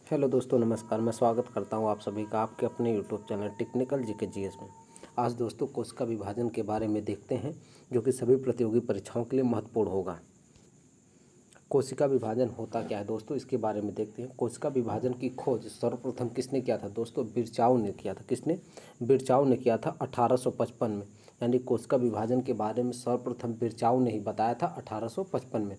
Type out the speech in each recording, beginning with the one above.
Hello दोस्तों, नमस्कार। मैं स्वागत करता हूं आप सभी का आपके अपने YouTube channel technical GK GS में। आज दोस्तों कोशिका विभाजन के बारे में देखते हैं, जो कि सभी प्रतियोगी परीक्षाओं के लिए महत्वपूर्ण होगा। कोशिका विभाजन होता क्या है दोस्तों, इसके बारे में देखते हैं। कोशिका विभाजन की खोज सर्वप्रथम किसने किया था दोस्तों? बिरचाओ ने किया था। किसने? बिरचाओ ने किया था 1855 में। यानी कोशिका विभाजन के बारे में सर्वप्रथम बिरचाओ ने ही बताया था 1855 में।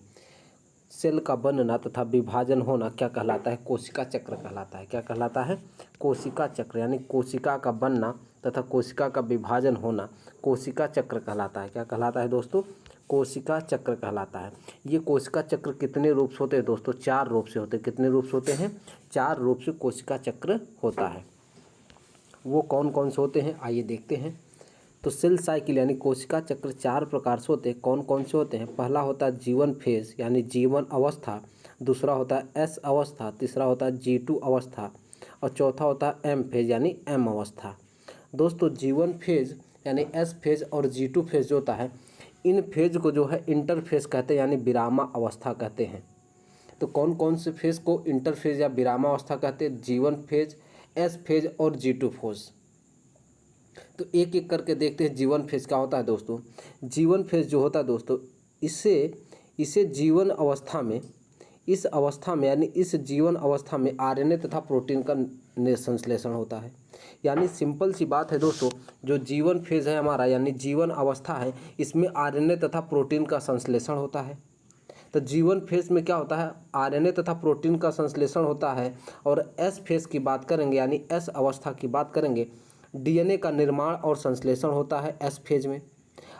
सेल का बनना तथा विभाजन होना क्या कहलाता है? कोशिका चक्र कहलाता है। क्या कहलाता है? कोशिका चक्र। यानी कोशिका का बनना तथा कोशिका का विभाजन होना कोशिका चक्र कहलाता है। क्या कहलाता है दोस्तों? कोशिका चक्र कहलाता है। ये कोशिका चक्र कितने रूप से होते हैं दोस्तों? 4 रूप से होते हैं। कितने रूप से होते हैं? 4 रूप से कोशिका चक्र होता है। वो कौन कौन से होते हैं, आइए देखते हैं। तो सेल साइकिल यानी कोशिका चक्र 4 प्रकार से होते हैं। कौन कौन से होते हैं? पहला होता है जीवन फेज यानी जीवन अवस्था, दूसरा होता है एस अवस्था, तीसरा होता है G2 अवस्था और चौथा होता है एम फेज यानी एम अवस्था। दोस्तों जीवन फेज यानी एस फेज और G2 फेज जो होता है, इन फेज को जो है इंटरफेज कहते हैं यानी विरामा अवस्था कहते हैं। तो कौन कौन से फेज को इंटरफेज या विरामा अवस्था कहते हैं? जीवन फेज, एस फेज और G2 फेज। तो एक एक करके देखते हैं जीवन फेज क्या होता है दोस्तों। जीवन फेज जो होता है दोस्तों, इसे जीवन अवस्था में, इस अवस्था में यानी इस जीवन अवस्था में आरएनए तथा प्रोटीन का संश्लेषण होता है। यानी सिंपल सी बात है दोस्तों, जो जीवन फेज है हमारा यानी जीवन अवस्था है, इसमें आरएनए तथा प्रोटीन का संश्लेषण होता है। तो जीवन फेज में क्या होता है? आरएनए तथा प्रोटीन का संश्लेषण होता है। और एस फेज की बात करेंगे यानी एस अवस्था की बात करेंगे, डीएनए का निर्माण और संश्लेषण होता है एस फेज में।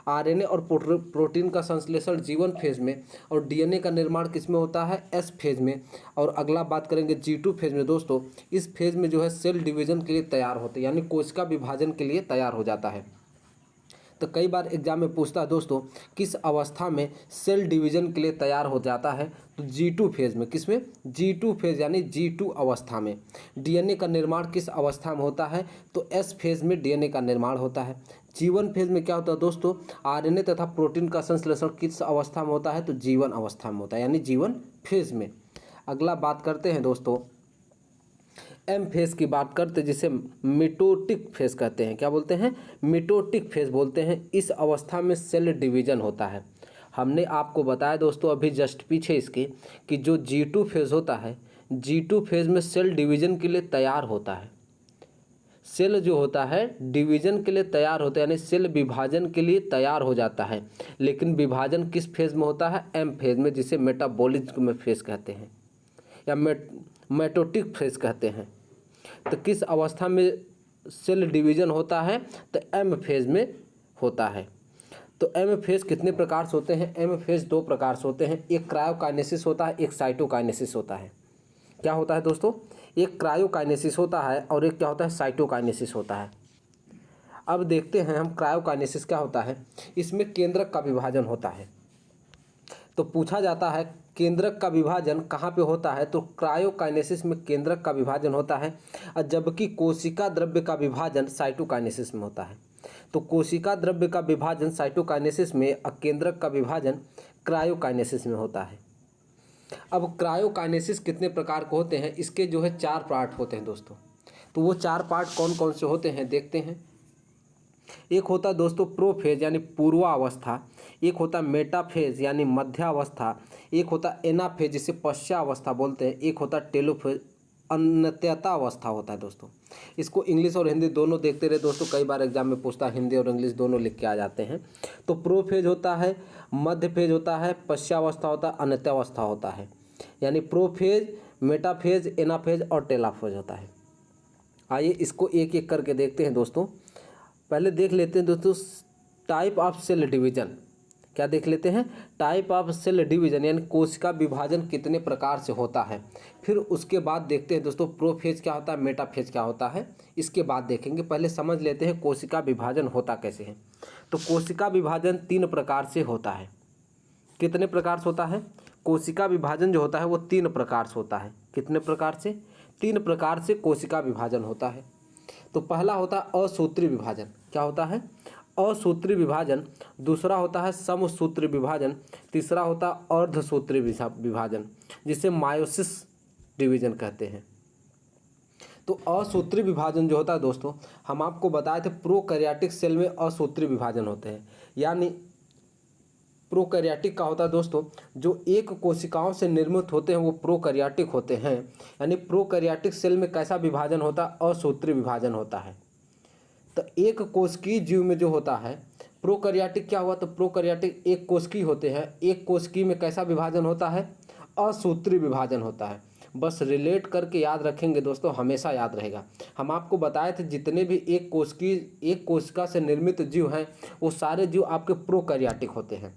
आरएनए और प्रोटीन का संश्लेषण जीवन फेज में और डीएनए का निर्माण किस में होता है? एस फेज में। और अगला बात करेंगे G2 फेज में दोस्तों। इस फेज में जो है सेल डिवीजन के लिए तैयार होते हैं यानी कोशिका विभाजन के लिए तैयार हो जाता है। तो कई बार एग्जाम में पूछता है दोस्तों, किस अवस्था में सेल डिवीजन के लिए तैयार हो जाता है? तो G2 फेज में। किस में? G2 फेज यानी G2 अवस्था में। डीएनए का निर्माण किस अवस्था में होता है? तो एस फेज में डीएनए का निर्माण होता है। जीवन फेज में क्या होता है दोस्तों? आरएनए तथा प्रोटीन का संश्लेषण किस अवस्था में होता है? तो जीवन अवस्था में होता है यानी जीवन फेज में। अगला बात करते हैं दोस्तों एम फेज की बात करते, जिसे मिटोटिक फेज कहते हैं। क्या बोलते हैं? मिटोटिक फेज बोलते हैं। इस अवस्था में सेल डिवीजन होता है। हमने आपको बताया दोस्तों अभी जस्ट पीछे इसके कि जो G2 फेज होता है, G2 फेज में सेल डिवीजन के लिए तैयार होता है। सेल जो होता है डिवीजन के लिए तैयार होता है यानी सेल विभाजन के लिए तैयार हो जाता है। लेकिन विभाजन किस फेज में होता है? एम फेज में, जिसे मेटाबॉलिज्म फेज कहते हैं या मेटोटिक फेज कहते हैं। तो किस अवस्था में सेल डिवीजन होता है? तो एम फेज में होता है। तो एम फेज कितने प्रकार से होते हैं? एम फेज 2 प्रकार से होते हैं। एक क्रायोकाइनेसिस होता है, एक साइटोकाइनेसिस होता है। क्या होता है दोस्तों? एक क्रायोकाइनेसिस होता है और एक क्या होता है? साइटोकाइनेसिस होता है। अब देखते हैं हम क्रायोकाइनेसिस क्या होता है। इसमें केंद्रक का विभाजन होता है। तो पूछा जाता है केंद्रक का विभाजन कहाँ पे होता है? तो क्रायोकाइनेसिस में केंद्रक का विभाजन होता है, जबकि कोशिका द्रव्य का विभाजन साइटोकाइनेसिस में होता है। तो कोशिका द्रव्य का विभाजन साइटोकाइनेसिस में, केंद्रक का विभाजन क्रायोकाइनेसिस में होता है। अब क्रायोकाइनेसिस कितने प्रकार के होते हैं? इसके जो है 4 पार्ट होते हैं दोस्तों। तो वो 4 पार्ट कौन कौन से होते हैं देखते हैं। एक होता है दोस्तों प्रोफेज यानी पूर्वावस्था, एक होता है मेटाफेज यानी मध्यावस्था, एक होता है एनाफेज जिसे पश्चावस्था बोलते हैं, एक होता है टेलोफेज अन्त्यता अवस्था होता है दोस्तों। इसको इंग्लिश और हिंदी दोनों देखते रहे दोस्तों, कई बार एग्जाम में पूछता है, हिंदी और इंग्लिश दोनों लिख के आ जाते हैं। तो प्रोफेज होता है, मध्य फेज होता है, पश्चावस्था होता है, अन्त्यावस्था होता है। यानी प्रोफेज, मेटाफेज, एनाफेज और टेलोफेज होता है। आइए इसको एक एक करके देखते हैं दोस्तों। पहले देख लेते हैं दोस्तों टाइप ऑफ सेल डिवीजन। क्या देख लेते हैं? टाइप ऑफ सेल डिवीजन यानी कोशिका विभाजन कितने प्रकार से होता है। फिर उसके बाद देखते हैं दोस्तों प्रोफेज क्या होता है, मेटाफेज क्या होता है, इसके बाद देखेंगे। पहले समझ लेते हैं कोशिका विभाजन होता कैसे है। तो कोशिका विभाजन 3 प्रकार से होता है। कितने प्रकार से होता है? कोशिका विभाजन जो होता है वो 3 प्रकार से होता है। कितने प्रकार से? 3 प्रकार से कोशिका विभाजन होता है। तो पहला होता है असूत्री विभाजन। क्या होता है? असूत्री विभाजन। दूसरा होता है समसूत्री विभाजन। तीसरा होता है अर्धसूत्री विभाजन, जिसे मायोसिस डिवीजन कहते हैं। तो असूत्रीय विभाजन जो होता है दोस्तों, हम आपको बताए थे प्रोकैरियोटिक सेल में असूत्रीय विभाजन होते हैं। यानी प्रोकैरियोटिक का होता है दोस्तों, जो एक कोशिकाओं से निर्मित होते हैं वो प्रोकैरियोटिक होते हैं। यानी प्रोकैरियोटिक सेल में कैसा विभाजन होता है? असूत्रीय विभाजन होता है। तो एक कोशिकीय जीव में जो होता है प्रोकैरियोटिक, क्या हुआ? तो प्रोकैरियोटिक एक कोशिकीय होते हैं। एक कोशिकीय में कैसा विभाजन होता है? असूत्रीय विभाजन होता है। बस रिलेट करके याद रखेंगे दोस्तों, हमेशा याद रहेगा। हम आपको बताए थे जितने भी एक कोशिका से निर्मित जीव हैं वो सारे जीव आपके प्रोकैरियोटिक होते हैं।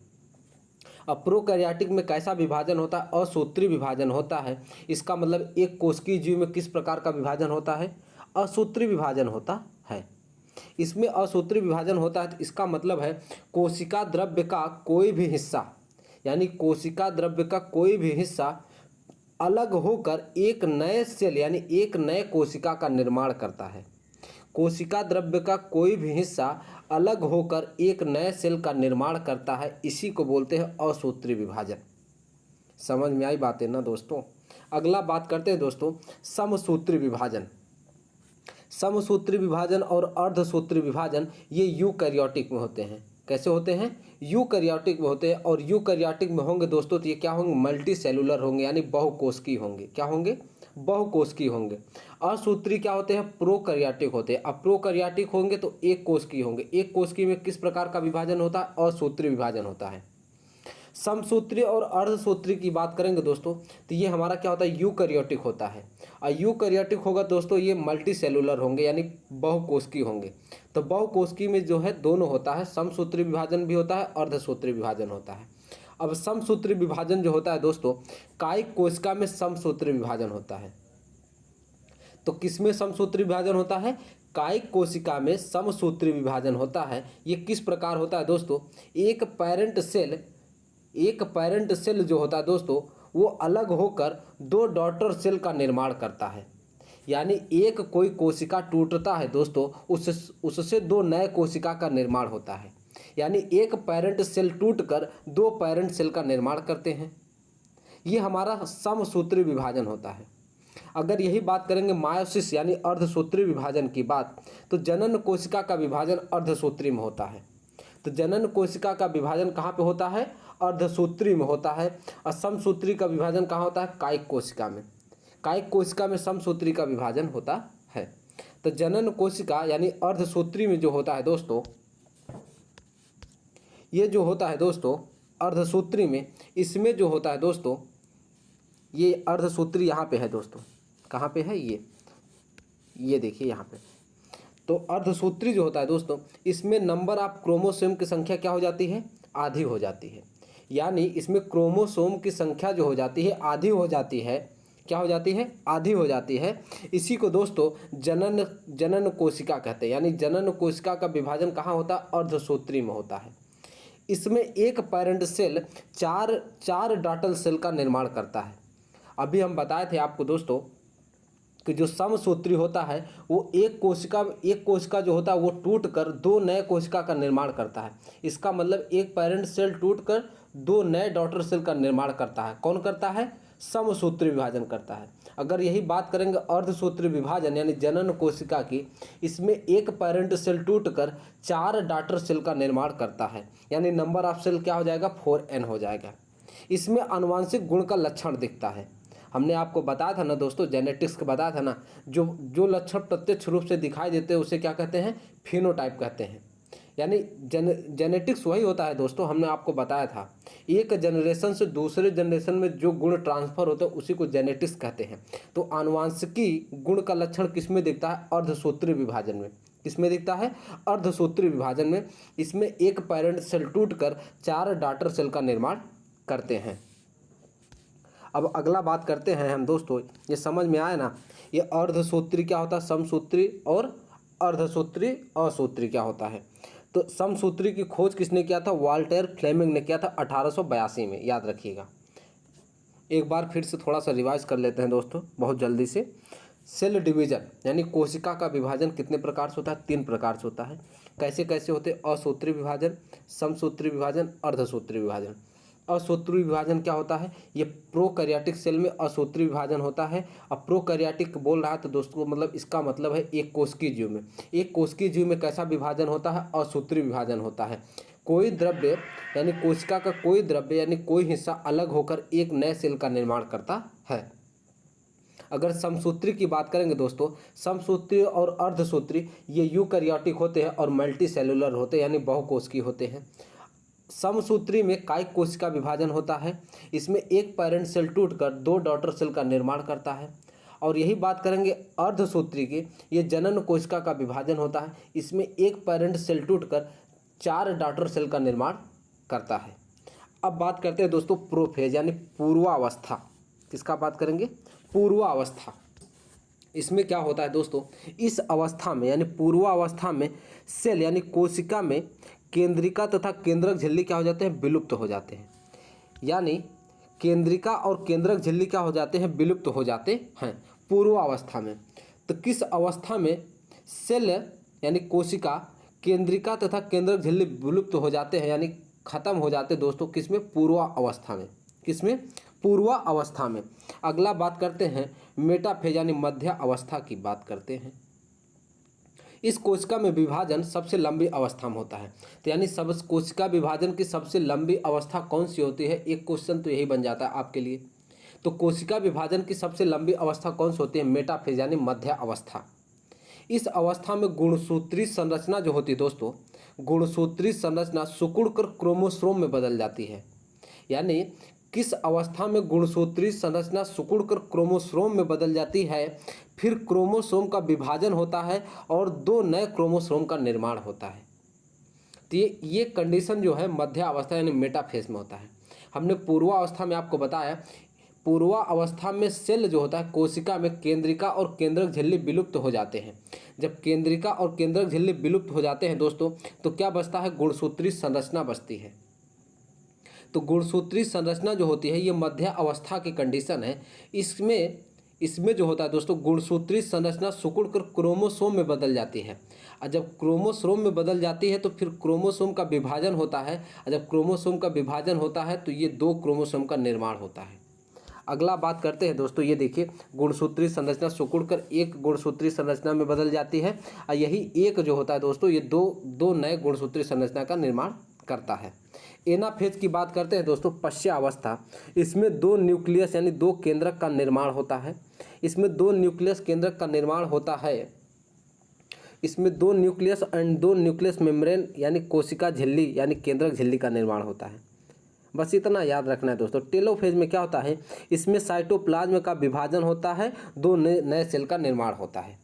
अब प्रोकैरियोटिक में कैसा विभाजन होता है? असूत्रीय विभाजन होता है। इसका मतलब एक कोशिकीय जीव में किस प्रकार का विभाजन होता है? असूत्रीय विभाजन होता है। इसमें असूत्रीय विभाजन होता है तो इसका मतलब है कोशिका द्रव्य का कोई भी हिस्सा, यानी कोशिका द्रव्य का कोई भी हिस्सा अलग होकर एक नए सेल यानी एक नए कोशिका का निर्माण करता है। कोशिका द्रव्य का कोई भी हिस्सा अलग होकर एक नए सेल का निर्माण करता है, इसी को बोलते हैं असूत्रीय विभाजन। समझ में आई बातें ना दोस्तों? अगला बात करते हैं दोस्तों समसूत्रीय विभाजन। समसूत्रीय विभाजन और अर्धसूत्रीय विभाजन ये यूकैरियोटिक में होते हैं। कैसे होते हैं? यूकैरियोटिक में होते हैं। और यूकैरियोटिक में होंगे दोस्तों तो ये क्या होंगे? मल्टी सेलुलर होंगे, यानी बहुकोशिकीय होंगे। क्या होंगे? बहुकोशिकीय होंगे। असूत्रीय क्या होते हैं? प्रोकैरियोटिक होते हैं। अब प्रोकैरियोटिक होंगे तो एक कोशिकीय होंगे। एक कोशिकीय में किस प्रकार का विभाजन होता है? असूत्रीय विभाजन होता है। समसूत्रीय और अर्धसूत्रीय की बात करेंगे दोस्तों तो ये हमारा क्या होता है? यूकैरियोटिक होता है। और यूकैरियोटिक होगा दोस्तों ये मल्टी सेलुलर होंगे, यानी बहुकोशिकीय होंगे। तो बहुकोशिकीय में जो है दोनों होता है, समसूत्रीय विभाजन भी होता है, अर्धसूत्रीय विभाजन होता है। अब समसूत्रीय विभाजन जो होता है दोस्तों, कायिक कोशिका में समसूत्रीय विभाजन होता है। तो किसमें समसूत्रीय विभाजन होता है? कायिक कोशिका में समसूत्रीय विभाजन होता है। ये किस प्रकार होता है दोस्तों? एक पैरेंट सेल जो होता है दोस्तों वो अलग होकर दो डॉटर सेल का निर्माण करता है। यानी एक कोई कोशिका टूटता है दोस्तों, उससे दो नए कोशिका का निर्माण होता है। यानी एक पैरेंट सेल टूटकर दो पैरेंट सेल का निर्माण करते हैं। ये हमारा समसूत्रीय विभाजन होता है। अगर यही बात करेंगे मायोसिस यानी अर्धसूत्रीय विभाजन की बात, तो जनन कोशिका का विभाजन अर्धसूत्रीय में होता है। तो जनन कोशिका का विभाजन कहाँ पे होता है? अर्धसूत्रीय में होता है। और समसूत्रीय का विभाजन कहाँ होता है? कायिक कोशिका में। कायिक कोशिका में समसूत्रीय का विभाजन होता है। तो जनन कोशिका यानी अर्धसूत्रीय में जो होता है दोस्तों, ये जो होता है दोस्तों अर्धसूत्रीय में, इसमें जो होता है दोस्तों ये अर्धसूत्रीय यहाँ पे है दोस्तों। कहाँ पे है? ये देखिए यहाँ पे। तो अर्धसूत्रीय जो होता है दोस्तों, इसमें नंबर ऑफ क्रोमोसोम की संख्या क्या हो जाती है? आधी हो जाती है। यानी इसमें क्रोमोसोम की संख्या जो हो जाती है आधी हो जाती है। क्या हो जाती है? आधी हो जाती है। इसी को दोस्तों जनन कोशिका कहते हैं। यानी जनन कोशिका का विभाजन कहाँ होता है? अर्धसूत्रीय में होता है। इसमें एक पैरेंट सेल चार डॉटर सेल का निर्माण करता है। अभी हम बताए थे आपको दोस्तों कि जो समसूत्रीय होता है वो एक कोशिका जो होता है वो टूटकर दो नए कोशिका का निर्माण करता है। इसका मतलब एक पैरेंट सेल टूटकर दो नए डॉटर सेल का निर्माण करता है। कौन करता है? समसूत्रीय विभाजन करता है। अगर यही बात करेंगे अर्धसूत्रीय विभाजन यानी जनन कोशिका की, इसमें एक पैरेंट सेल टूटकर चार डॉटर सेल का निर्माण करता है। यानी नंबर ऑफ सेल क्या हो जाएगा? 4n हो जाएगा। इसमें आनुवांशिक गुण का लक्षण दिखता है। हमने आपको बताया था ना दोस्तों, जेनेटिक्स का बताया था ना, जो लक्षण प्रत्यक्ष रूप से दिखाई देते हैं उसे क्या कहते हैं? फिनोटाइप कहते हैं। यानी जेनेटिक्स वही होता है दोस्तों, हमने आपको बताया था एक जनरेशन से दूसरे जनरेशन में जो गुण ट्रांसफ़र होते हैं उसी को जेनेटिक्स कहते हैं। तो आनुवांशिकी गुण का लक्षण किस में दिखता है? अर्धसूत्रीय विभाजन में। किसमें दिखता है? अर्धसूत्रीय विभाजन में। इसमें एक पैरेंट सेल टूटकर चार डॉटर सेल का निर्माण करते हैं। अब अगला बात करते हैं हम दोस्तों, ये समझ में आया ना? ये अर्धसूत्रीय क्या होता है? समसूत्रीय और अर्धसूत्रीय असूत्रीय क्या होता है? तो समसूत्रीय की खोज किसने किया था? वाल्टेर फ्लेमिंग ने किया था 1882 में, याद रखिएगा। एक बार फिर से थोड़ा सा रिवाइज कर लेते हैं दोस्तों बहुत जल्दी से। सेल डिवीजन यानी कोशिका का विभाजन कितने प्रकार से होता है? 3 प्रकार से होता है। कैसे कैसे होते? असूत्रीय विभाजन, समसूत्रीय विभाजन, अर्धसूत्रीय विभाजन। असूत्री विभाजन क्या होता है, ये प्रोकैरियोटिक सेल में असूत्री विभाजन होता है। अब प्रोकैरियोटिक बोल रहा है तो दोस्तों मतलब इसका मतलब है एक कोशिकीय जीव में, एक कोशिकीय जीव में कैसा विभाजन होता है, असूत्री विभाजन होता है। कोई द्रव्य यानी कोशिका का कोई द्रव्य यानी कोई हिस्सा अलग होकर एक नए सेल का निर्माण करता है। अगर समसूत्री की बात करेंगे दोस्तों, समसूत्री और अर्धसूत्री ये यूकैरियोटिक होते हैं और मल्टी सेलुलर होते हैं यानी बहुकोशिकीय होते हैं। समसूत्री में कायिक कोशिका विभाजन होता है, इसमें एक पैरेंट सेल टूटकर दो डॉटर सेल का निर्माण करता है। और यही बात करेंगे अर्धसूत्री की, ये जनन कोशिका का विभाजन होता है, इसमें एक पैरेंट सेल टूटकर 4 डॉटर सेल का निर्माण करता है। अब बात करते हैं दोस्तों प्रोफेज यानी पूर्वावस्था। किसका बात करेंगे, पूर्वावस्था। इसमें क्या होता है दोस्तों, इस अवस्था में यानी पूर्वावस्था में सेल यानी कोशिका में केंद्रिका तथा केंद्रक झिल्ली क्या हो जाते हैं, विलुप्त हो जाते हैं। यानी केंद्रिका और केंद्रक झिल्ली क्या हो जाते हैं, विलुप्त हो जाते हैं पूर्वावस्था में। तो किस अवस्था में सेल यानी कोशिका केंद्रिका तथा केंद्रक झिल्ली विलुप्त हो जाते हैं यानी खत्म हो जाते हैं दोस्तों, किसमें, पूर्वावस्था में। किसमें, पूर्वावस्था में। अगला बात करते हैं मेटाफेज यानी मध्य अवस्था की बात करते हैं। इस कोशिका में विभाजन सबसे लंबी अवस्था में होता है। तो यानी सब कोशिका विभाजन की सबसे लंबी अवस्था कौन सी होती है, एक क्वेश्चन तो यही बन जाता है आपके लिए। तो कोशिका विभाजन की सबसे लंबी अवस्था कौन सी होती है, मेटाफेज यानी मध्य अवस्था। इस अवस्था में गुणसूत्री संरचना जो होती है दोस्तों, गुणसूत्री संरचना सिकुड़कर क्रोमोसोम में बदल जाती है। यानी किस अवस्था में गुणसूत्री संरचना सिकुड़कर क्रोमोसोम में बदल जाती है, फिर क्रोमोसोम का विभाजन होता है और 2 नए क्रोमोसोम का निर्माण होता है। तो ये कंडीशन जो है मध्य अवस्था यानी मेटाफेज में होता है। हमने पूर्वावस्था में आपको बताया, पूर्वावस्था में सेल जो होता है कोशिका में केंद्रिका और केंद्रक झिल्ली विलुप्त हो जाते हैं। जब केंद्रिका और केंद्रक झिल्ली विलुप्त हो जाते हैं दोस्तों, तो क्या बचता है, गुणसूत्री संरचना बचती है। तो गुणसूत्री संरचना जो होती है ये मध्य अवस्था की कंडीशन है। इसमें जो होता है दोस्तों, गुणसूत्री संरचना सिकुड़कर क्रोमोसोम में बदल जाती है। और जब क्रोमोसोम में बदल जाती है तो फिर क्रोमोसोम का विभाजन होता है। और जब क्रोमोसोम का विभाजन होता है तो ये 2 क्रोमोसोम का निर्माण होता है। अगला बात करते हैं दोस्तों, ये देखिए गुणसूत्री संरचना सिकुड़कर एक गुणसूत्री संरचना में बदल जाती है और यही एक जो होता है दोस्तों ये दो नए गुणसूत्री संरचना का निर्माण करता है। एनाफेज की बात करते हैं दोस्तों, पश्चावस्था। इसमें 2 न्यूक्लियस यानी 2 केंद्रक का निर्माण होता है। इसमें 2 न्यूक्लियस केंद्रक का निर्माण होता है। इसमें 2 न्यूक्लियस एंड 2 न्यूक्लियस मेम्ब्रेन यानी कोशिका झिल्ली यानी केंद्रक झिल्ली का निर्माण होता है। बस इतना याद रखना है दोस्तों। टेलोफेज में क्या होता है, इसमें साइटोप्लाज्म का विभाजन होता है, 2 नए सेल का निर्माण होता है।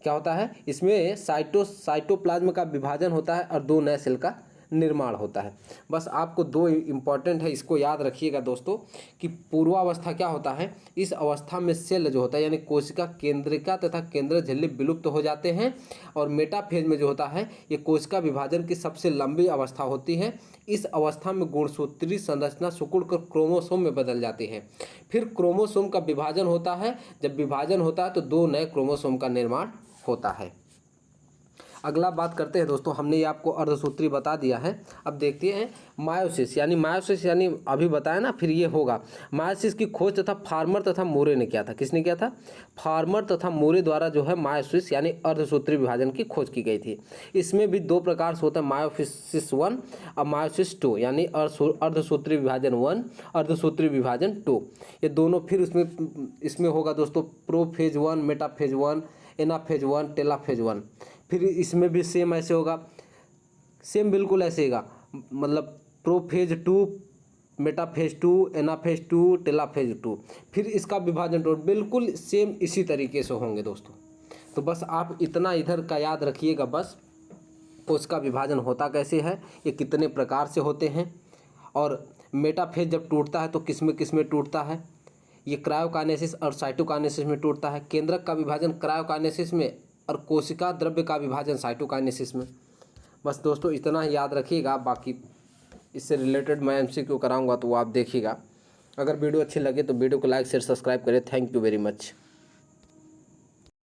क्या होता है, इसमें साइटोप्लाज्म का विभाजन होता है और 2 नए सेल का निर्माण होता है। बस आपको 2 इम्पॉर्टेंट है, इसको याद रखिएगा दोस्तों कि पूर्वावस्था क्या होता है, इस अवस्था में सेल जो होता है यानी कोशिका केंद्रिका तथा केंद्रक झिल्ली विलुप्त हो जाते हैं। और मेटाफेज में जो होता है ये कोशिका विभाजन की सबसे लंबी अवस्था होती है। इस अवस्था में गुणसूत्री संरचना सिकुड़कर क्रोमोसोम में बदल जाती है। फिर क्रोमोसोम का विभाजन होता है। जब विभाजन होता है तो 2 नए क्रोमोसोम का निर्माण होता है। अगला बात करते हैं दोस्तों, हमने ये आपको अर्धसूत्री बता दिया है। अब देखते हैं मायोसिस यानी अभी बताया ना, फिर ये होगा। मायोसिस की खोज तथा फार्मर तथा मोरे ने किया था। किसने किया था, फार्मर तथा मोरे द्वारा जो है मायोसिस यानी अर्धसूत्री विभाजन की खोज की गई थी। इसमें भी 2 प्रकार से होता है, मायोसिस 1 और मायोसिस 2 यानी अर्धसूत्री विभाजन 1 अर्धसूत्री विभाजन 2। ये दोनों फिर इसमें होगा दोस्तों प्रोफेज 1, मेटाफेज 1, एनाफेज 1, टेलोफेज 1। फिर इसमें भी सेम ऐसे होगा, सेम बिल्कुल ऐसे होगा, मतलब प्रोफेज 2, मेटाफेज 2, एनाफेज 2, टेलोफेज 2। फिर इसका विभाजन 2 बिल्कुल सेम इसी तरीके से होंगे दोस्तों। तो बस आप इतना इधर का याद रखिएगा बस, कोशिका विभाजन होता कैसे है, ये कितने प्रकार से होते हैं, और मेटाफेज जब टूटता है तो किस में टूटता है, ये क्रायोकाइनेसिस और साइटोकाइनेसिस में टूटता है। केंद्रक का विभाजन क्रायोकाइनेसिस में और कोशिका द्रव्य का विभाजन साइटोकाइनेसिस में। बस दोस्तों इतना ही याद रखिएगा, बाकी इससे रिलेटेड मैं MCQ कराऊंगा तो वो आप देखिएगा। अगर वीडियो अच्छी लगे तो वीडियो को लाइक शेयर सब्सक्राइब करें। Thank you very much.